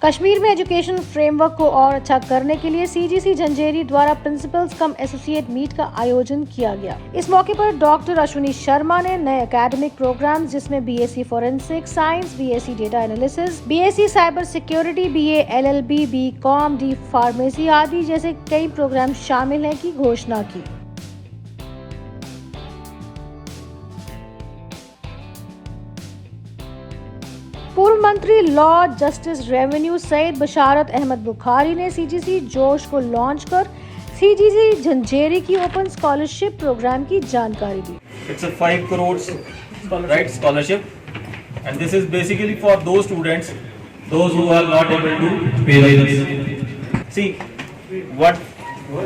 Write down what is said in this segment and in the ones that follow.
कश्मीर में education framework को और अच्छा करने के लिए सीजीसी झंझेरी द्वारा प्रिंसिपल्स कम एसोसिएट मीट का आयोजन किया गया। इस मौके पर डॉक्टर अश्विनी शर्मा ने नए एकेडमिक प्रोग्राम जिसमें BSc forensic science, BSc data analysis, BSc cyber security, BA LLB, BCom, D pharmacy आदि जैसे कई प्रोग्राम शामिल हैं की घोषणा की। पूर्व मंत्री लॉ, जस्टिस, रेवेन्यू सईद बशारत अहमद बुखारी ने सीजीसी जोश को लॉन्च कर सीजीसी झंझेरी की ओपन स्कॉलरशिप प्रोग्राम की जानकारी दी। It's a 5 crores right scholarship, and this is basically for those students, those who are not able to pay this. See what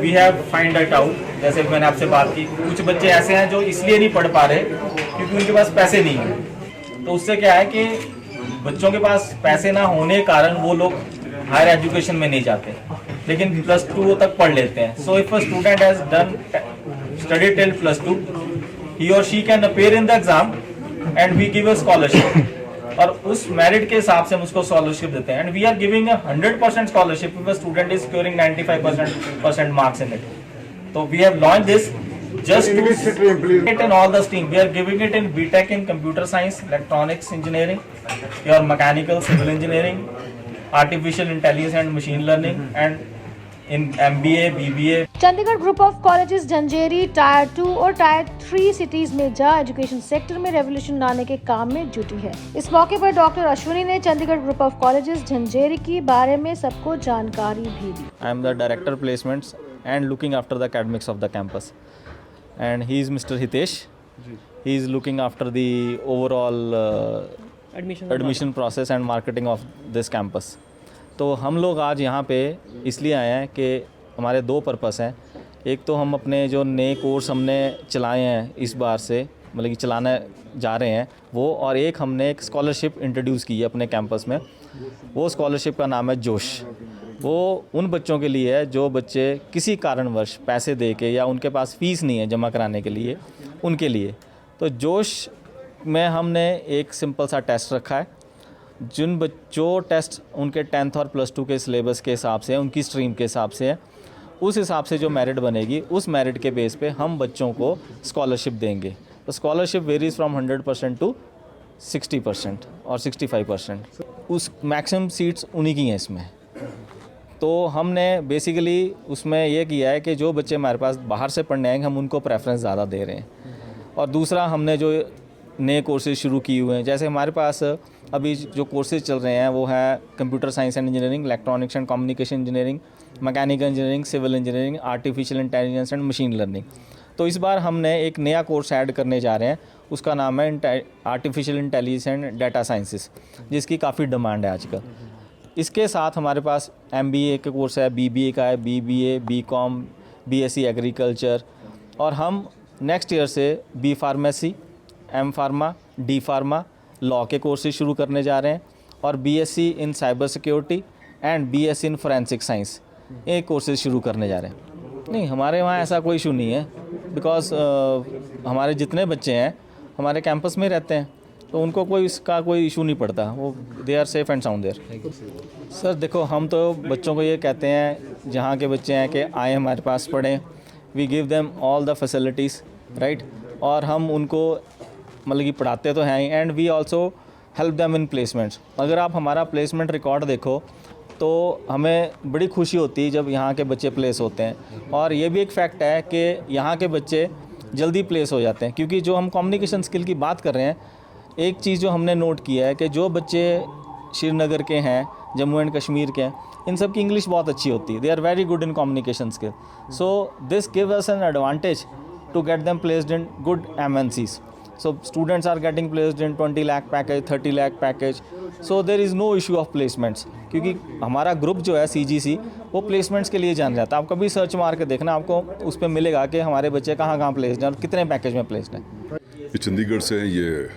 we have find it out. जैसे मैंने आपसे बात की, कुछ बच्चे ऐसे हैं जो इसलिए नहीं पढ़ पा रहे क्योंकि उनके पास पैसे नहीं है। तो उससे क्या है कि बच्चों के पास पैसे ना होने के कारण वो लोग हायर एजुकेशन में नहीं जाते, लेकिन +2 तक पढ़ लेते हैं। So if a student has done study till +2, he or she can appear in the exam and we give a scholarship और उस मेरिट के हिसाब से हम उसको स्कॉलरशिप देते हैं। And we are giving 100% scholarship if a student is scoring 95% marks in it. So we have launched this just to it in all the stream. We are giving it in BTech in computer science, electronics engineering, your mechanical, civil engineering, artificial intelligence and machine learning, and in MBA, BBA. Chandigarh group of colleges Jhanjeri tyre 2 और tyre 3 cities में education sector में revolution लाने के काम में जुटी है। इस मौके पर डॉक्टर अश्विनी ने Chandigarh group of colleges Jhanjeri के बारे में सबको जानकारी भी दी। I am the director placements and looking after the academics of the campus, and he is Mr. Hitesh. He is looking after the overall admission process and marketing of this campus. तो हम लोग आज यहाँ पे इसलिए आए हैं कि हमारे 2 पर्पस हैं। एक तो हम अपने जो नए कोर्स हमने चलाए हैं इस बार से, मतलब कि चलाने जा रहे हैं वो, और एक हमने एक स्कॉलरशिप इंट्रोड्यूस की है अपने कैंपस में। वो स्कॉलरशिप का नाम है जोश। वो उन बच्चों के लिए है जो बच्चे किसी कारणवश पैसे दे के या उनके पास फ़ीस नहीं है जमा कराने के लिए, उनके लिए। तो जोश में हमने एक सिंपल सा टेस्ट रखा है। जो टेस्ट उनके 10th और +2 के सिलेबस के हिसाब से, उनकी स्ट्रीम के हिसाब से है, उस हिसाब से जो मेरिट बनेगी उस मेरिट के बेस पे हम बच्चों को स्कॉलरशिप देंगे। तो स्कॉलरशिप वेरीज फ्रॉम 100% टू 60% और 65%। उस मैक्सिमम सीट्स उन्हीं की हैं इसमें। तो हमने बेसिकली उसमें यह किया है कि जो बच्चे हमारे पास बाहर से पढ़ने आएंगे हम उनको प्रेफरेंस ज़्यादा दे रहे हैं। और दूसरा, हमने जो नए कोर्सेज शुरू किए हुए हैं, जैसे हमारे पास अभी जो कोर्सेज चल रहे हैं वो है computer science and engineering, electronics and communication engineering, mechanical engineering, civil engineering, artificial intelligence and machine learning. तो इस बार हमने एक नया कोर्स ऐड करने जा रहे हैं, उसका नाम है artificial intelligence and data sciences, जिसकी काफ़ी डिमांड है आजकल। इसके साथ हमारे पास MBA का कोर्स है, BBA का है, BBA, BCom, BSc एग्रीकल्चर, और हम नेक्स्ट ईयर से B pharmacy, M pharma, D pharma, law के कोर्सेज शुरू करने जा रहे हैं, और BSc in cyber security and BSc in forensic science, ये कोर्सेज शुरू करने जा रहे हैं। नहीं, हमारे वहाँ ऐसा कोई इशू नहीं है, बिकॉज हमारे जितने बच्चे हैं हमारे कैंपस में रहते हैं, तो उनको कोई इसका कोई इशू नहीं पड़ता, वो they are safe and sound there. Sir देखो, हम तो बच्चों को ये कहते हैं जहाँ के बच्चे हैं कि आए हमारे पास पढ़ें, we give them all the facilities, right. और हम उनको मतलब कि पढ़ाते तो हैं ही, and we also help them in placements. अगर आप हमारा प्लेसमेंट रिकॉर्ड देखो तो हमें बड़ी खुशी होती है जब यहाँ के बच्चे प्लेस होते हैं। और ये भी एक फैक्ट है कि यहाँ के बच्चे जल्दी प्लेस हो जाते हैं, क्योंकि जो हम कम्युनिकेशन स्किल की बात कर रहे हैं, एक चीज़ जो हमने नोट किया है कि जो बच्चे श्रीनगर के हैं, जम्मू एंड कश्मीर के हैं, इन सब की इंग्लिश बहुत अच्छी होती है, they are very good in communication skill. So this give us an advantage to get them placed in good MNCs. So students are getting placed in 20 lakh package, 30 lakh package. So there is no issue of placements, क्योंकि हमारा group जो है CGC वो placements के लिए जान जाता है। आप कभी सर्च मार के देखना, आपको उस पर मिलेगा कि हमारे बच्चे कहाँ कहाँ प्लेस्ड हैं और कितने पैकेज में प्लेस्ड हैं। ये चंडीगढ़ से ये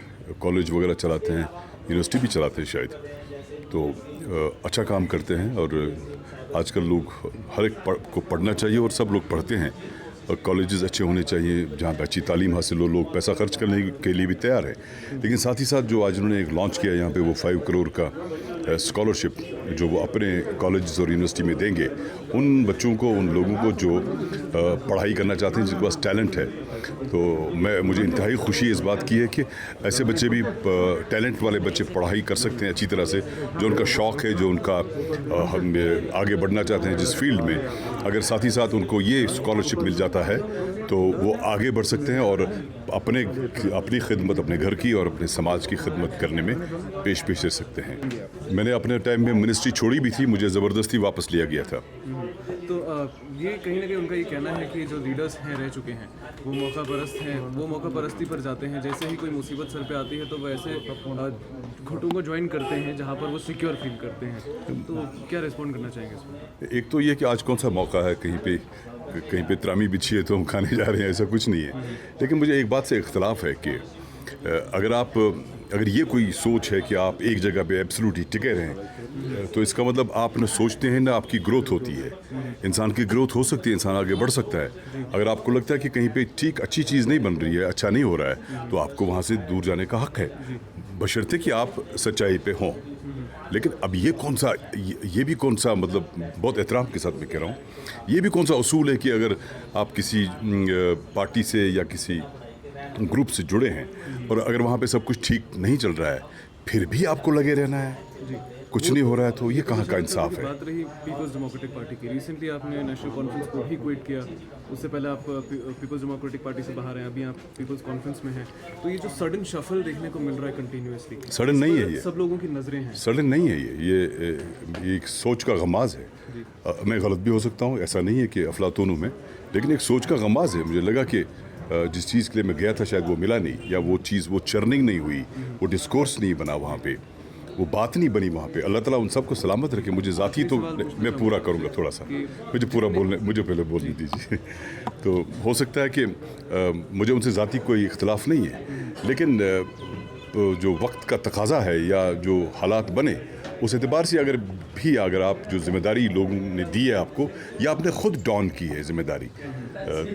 कॉलेज वगैरह चलाते हैं, यूनिवर्सिटी भी चलाते हैं शायद, तो अच्छा काम करते हैं। और आजकल लोग हर एक को पढ़ना चाहिए और सब लोग पढ़ते हैं। कॉलेजेस अच्छे होने चाहिए जहाँ पे अच्छी तालीम हासिल हो, लोग पैसा खर्च करने के लिए भी तैयार है। लेकिन साथ ही साथ जो आज उन्होंने एक लॉन्च किया यहाँ पे वो 5 करोड़ का स्कॉलरशिप जो वो अपने कॉलेजेस और यूनिवर्सिटी में देंगे उन बच्चों को, उन लोगों को जो पढ़ाई करना चाहते हैं, जिनके पास टैलेंट है। तो मुझे इंतहाई खुशी इस बात की है कि ऐसे बच्चे भी, टैलेंट वाले बच्चे पढ़ाई कर सकते हैं अच्छी तरह से, जो उनका शौक़ है, जो उनका हम आगे बढ़ना चाहते हैं जिस फील्ड में, अगर साथ ही साथ उनको ये स्कॉलरशिप मिल जाता है तो वो आगे बढ़ सकते हैं और अपनी खिदमत, अपने घर की और अपने समाज की खिदमत करने में पेश रह सकते हैं। मैंने अपने टाइम में मिनिस्ट्री छोड़ी भी थी, मुझे ज़बरदस्ती वापस लिया गया था। तो ये कहीं ना कहीं उनका ये कहना है कि जो लीडर्स हैं रह चुके हैं वो मौका परस्त हैं, वो मौका परस्ती पर जाते हैं। जैसे ही कोई मुसीबत सर पे आती है तो वैसे घुटों को ज्वाइन करते हैं जहाँ पर वो सिक्योर फील करते हैं। तो क्या रिस्पॉन्ड करना चाहेंगे इसमें? एक तो ये कि आज कौन सा मौका है, कहीं पे त्रामी बिछी है तो हम खाने जा रहे हैं, ऐसा कुछ नहीं है। लेकिन मुझे एक बात से इख्तलाफ है कि अगर ये कोई सोच है कि आप एक जगह पे एब्सोल्युटली टिके रहें, तो इसका मतलब आप न सोचते हैं ना आपकी ग्रोथ होती है। इंसान की ग्रोथ हो सकती है, इंसान आगे बढ़ सकता है। अगर आपको लगता है कि कहीं पे ठीक अच्छी चीज़ नहीं बन रही है, अच्छा नहीं हो रहा है, तो आपको वहाँ से दूर जाने का हक़ है, बशर्ते कि आप सच्चाई पे हों। लेकिन अब ये भी कौन सा मतलब, बहुत एहतराम के साथ मैं कह रहा हूँ, ये भी कौन सा उसूल है कि अगर आप किसी पार्टी से या किसी ग्रुप से जुड़े हैं और अगर वहाँ पे सब कुछ ठीक नहीं चल रहा है फिर भी आपको लगे रहना है, कुछ नहीं हो रहा है, तो ये कहाँ का इंसाफ है? बात रही पीपल्स डेमोक्रेटिक पार्टी की, रिसेंटली आपने नेशनल कॉन्फ्रेंस को भी क्विट किया, उससे पहले आप पीपल्स डेमोक्रेटिक पार्टी से बाहर हैं, अभी आप पीपल्स कॉन्फ्रेंस में हैं। तो ये जो सडन शफल देखने को मिल रहा है कंटिन्यूअसली, सडन नहीं है ये, सब लोगों की नजरें हैं। सडन नहीं है ये एक सोच का गमाज है। मैं गलत भी हो सकता हूँ, ऐसा नहीं है कि अफलातून हूँ मैं, लेकिन एक सोच का गमाज है। मुझे लगा कि जिस चीज़ के लिए मैं गया था शायद वो मिला नहीं, या वो चीज़, वो चर्निंग नहीं हुई, वो डिस्कोर्स नहीं बना वहाँ पे, वो बात नहीं बनी वहाँ पे। अल्लाह ताला उन सबको सलामत रखे। मुझे ज़ाती तो मैं पूरा करूँगा, थोड़ा सा मुझे पहले बोलने दीजिए। तो हो सकता है कि मुझे उनसे ज़ाती कोई इख्तलाफ नहीं है, लेकिन जो वक्त का तकाजा है या जो हालात बने उस एतबार से अगर आप जो ज़िम्मेदारी लोगों ने दी है आपको, या आपने ख़ुद डॉन की है ज़िम्मेदारी,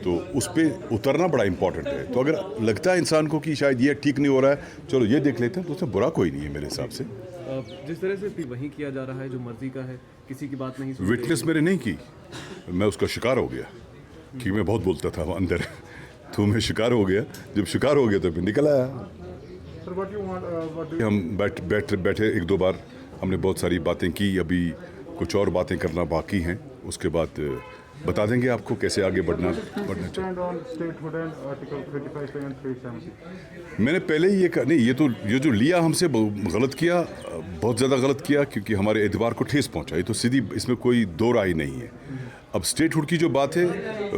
तो उस पर उतरना बड़ा इम्पॉर्टेंट है। तो अगर लगता है इंसान को कि शायद ये ठीक नहीं हो रहा है, चलो ये देख लेते हैं, तो उसमें बुरा कोई नहीं है मेरे हिसाब से। जिस तरह से वही किया जा रहा है जो मर्जी का है, किसी की बात नहीं, विटनेस मैंने नहीं की, मैं उसका शिकार हो गया क्योंकि मैं बहुत बोलता था अंदर, तो मैं शिकार हो गया। जब शिकार हो गया तो फिर निकल आया। हम बैठे 1-2 बार, हमने बहुत सारी बातें की, अभी कुछ और बातें करना बाकी हैं, उसके बाद बता देंगे आपको कैसे आगे बढ़ना चाहिए। मैंने पहले ही ये कहा, नहीं ये जो लिया हमसे गलत किया, बहुत ज़्यादा गलत किया, क्योंकि हमारे एतबार को ठेस पहुंचा। ये तो सीधी, इसमें कोई दो राय नहीं है। अब स्टेटहुड की जो बात है,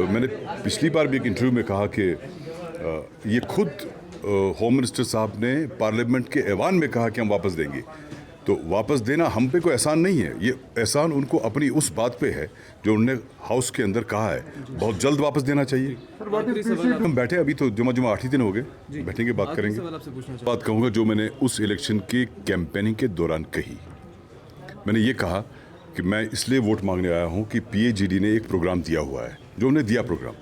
मैंने पिछली बार भी एक इंटरव्यू में कहा कि ये खुद होम मिनिस्टर साहब ने पार्लियामेंट के ऐवान में कहा कि हम वापस देंगे। तो वापस देना हम पे कोई एहसान नहीं है, ये एहसान उनको अपनी उस बात पे है जो उन्होंने हाउस के अंदर कहा है, बहुत जल्द वापस देना चाहिए। हम बैठे, अभी तो जुमा 8 ही दिन हो गए, बैठेंगे, बात करेंगे। बात कहूँगा जो मैंने उस इलेक्शन के कैंपेनिंग के दौरान कही, मैंने ये कहा कि मैं इसलिए वोट मांगने आया हूँ कि PAGD ने एक प्रोग्राम दिया हुआ है, जो उन्हें दिया प्रोग्राम।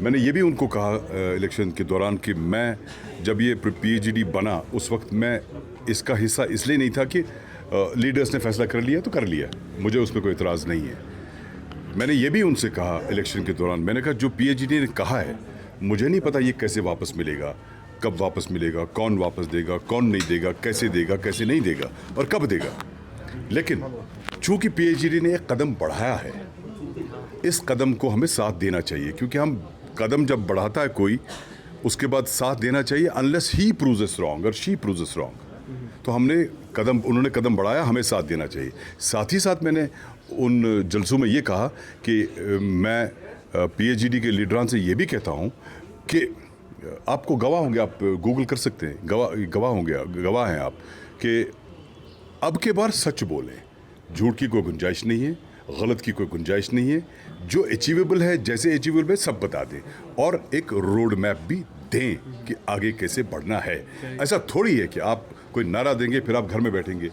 मैंने ये भी उनको कहा इलेक्शन के दौरान कि मैं जब ये PAGD बना उस वक्त मैं इसका हिस्सा इसलिए नहीं था कि लीडर्स ने फैसला कर लिया तो कर लिया, मुझे उसमें कोई इतराज़ नहीं है। मैंने ये भी उनसे कहा इलेक्शन के दौरान, मैंने कहा जो PAGD ने कहा है, मुझे नहीं पता ये कैसे वापस मिलेगा, कब वापस मिलेगा, कौन वापस देगा, कौन नहीं देगा, कैसे नहीं देगा और कब देगा। लेकिन चूँकि PAGD ने एक कदम बढ़ाया है, इस कदम को हमें साथ देना चाहिए, क्योंकि हम कदम जब बढ़ाता है कोई, उसके बाद साथ देना चाहिए, unless he proves us wrong और शी प्रूव्स अस रॉन्ग। तो उन्होंने कदम बढ़ाया, हमें साथ देना चाहिए। साथ ही साथ मैंने उन जलसों में ये कहा कि मैं PAGD के लीडरान से ये भी कहता हूँ कि आपको गवाह होंगे, आप गूगल कर सकते हैं, गवाह हैं आप, कि अब के बार सच बोलें, झूठ की कोई गुंजाइश नहीं है, गलत की कोई गुंजाइश नहीं है, जो अचीवेबल है, जैसे अचीवेबल है सब बता दें, और एक रोड मैप भी दें कि आगे कैसे बढ़ना है। ऐसा थोड़ी है कि आप कोई नारा देंगे फिर आप घर में बैठेंगे।